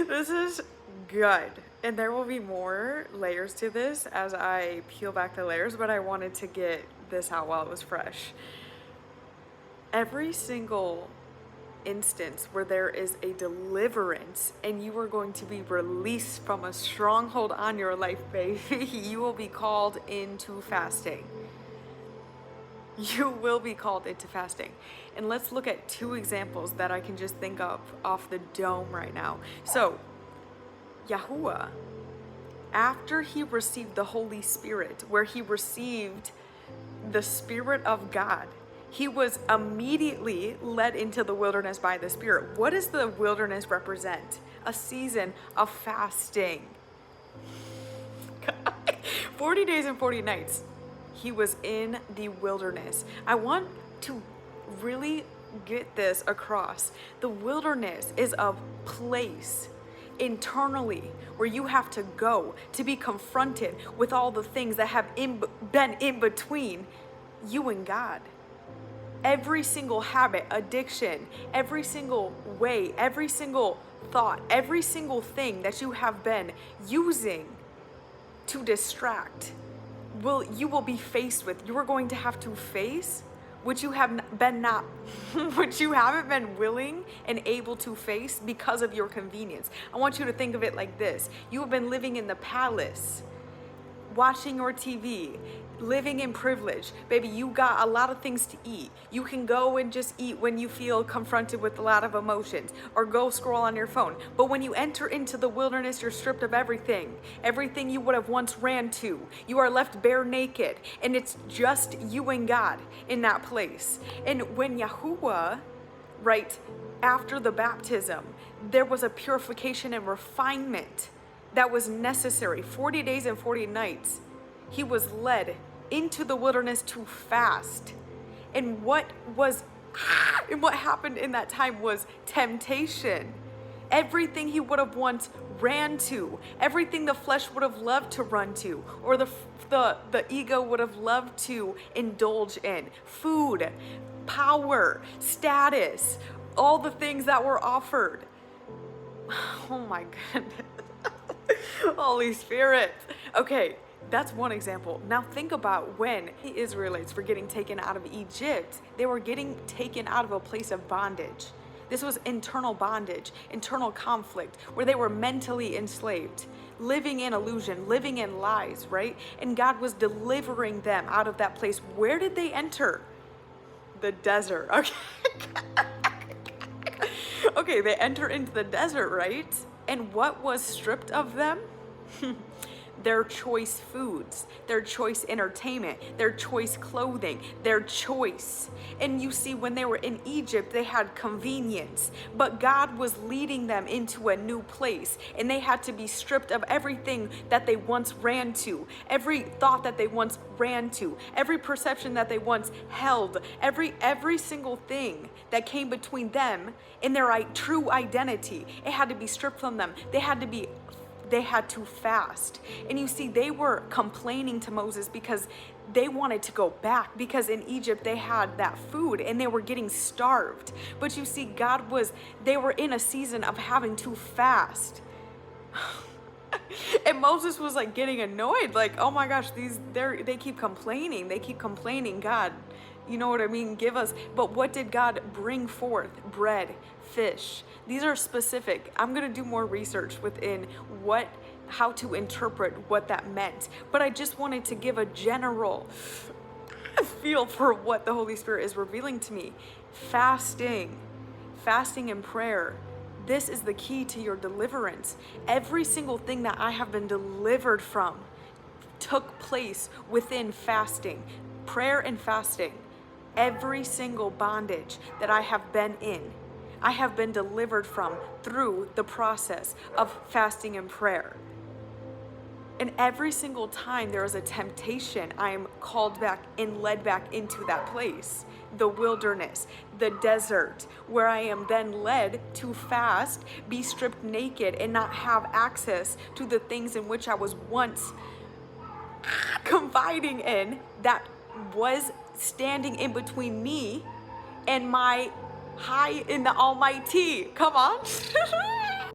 This is good. And there will be more layers to this as I peel back the layers, but I wanted to get this out while it was fresh. Every single instance where there is a deliverance and you are going to be released from a stronghold on your life, baby, you will be called into fasting. You will be called into fasting. And let's look at two examples that I can just think of off the dome right now. So, Yahuwah, after he received the Holy Spirit, where he received the Spirit of God, he was immediately led into the wilderness by the Spirit. What does the wilderness represent? A season of fasting. 40 days and 40 nights. He was in the wilderness. I want to really get this across. The wilderness is a place internally where you have to go to be confronted with all the things that have been in between you and God. Every single habit, addiction, every single way, every single thought, every single thing that you have been using to distract, you will be faced with. You are going to have to face which you have been not, which you haven't been willing and able to face because of your convenience. I want you to think of it like this. You have been living in the palace, watching your TV, living in privilege. Baby, you got a lot of things to eat. You can go and just eat when you feel confronted with a lot of emotions, or go scroll on your phone. But when you enter into the wilderness, you're stripped of everything. Everything you would have once ran to. You are left bare naked, and it's just you and God in that place. And when Yahuwah, right after the baptism, there was a purification and refinement that was necessary. 40 days and 40 nights, he was led into the wilderness to fast. And what happened in that time was temptation. Everything he would have once ran to, everything the flesh would have loved to run to, or the ego would have loved to indulge in. Food, power, status, all the things that were offered. Oh my goodness. Holy Spirit. Okay, that's one example. Now think about when the Israelites were getting taken out of Egypt. They were getting taken out of a place of bondage. This was internal bondage, internal conflict, where they were mentally enslaved, living in illusion, living in lies, right? And God was delivering them out of that place. Where did they enter? The desert. Okay. Okay, they enter into the desert, right? And what was stripped of them? Their choice foods, their choice entertainment, their choice clothing, their choice. And you see, when they were in Egypt, they had convenience, but God was leading them into a new place, and they had to be stripped of everything that they once ran to, every thought that they once ran to, every perception that they once held, every single thing that came between them and their true identity. It had to be stripped from them. They had to fast. And you see, they were complaining to Moses because they wanted to go back, because in Egypt they had that food and they were getting starved. But you see, they were in a season of having to fast. And Moses was like getting annoyed, like, oh my gosh, they keep complaining. They keep complaining. God, you know what I mean? Give us. But what did God bring forth? Bread, fish. These are specific. I'm going to do more research within how to interpret what that meant. But I just wanted to give a general feel for what the Holy Spirit is revealing to me. Fasting and prayer. This is the key to your deliverance. Every single thing that I have been delivered from took place within fasting, prayer and fasting. Every single bondage that I have been in, I have been delivered from through the process of fasting and prayer. And every single time there is a temptation, I am called back and led back into that place. The wilderness, the desert, where I am then led to fast, be stripped naked, and not have access to the things in which I was once confiding in, that was standing in between me and my high in the Almighty. Come on.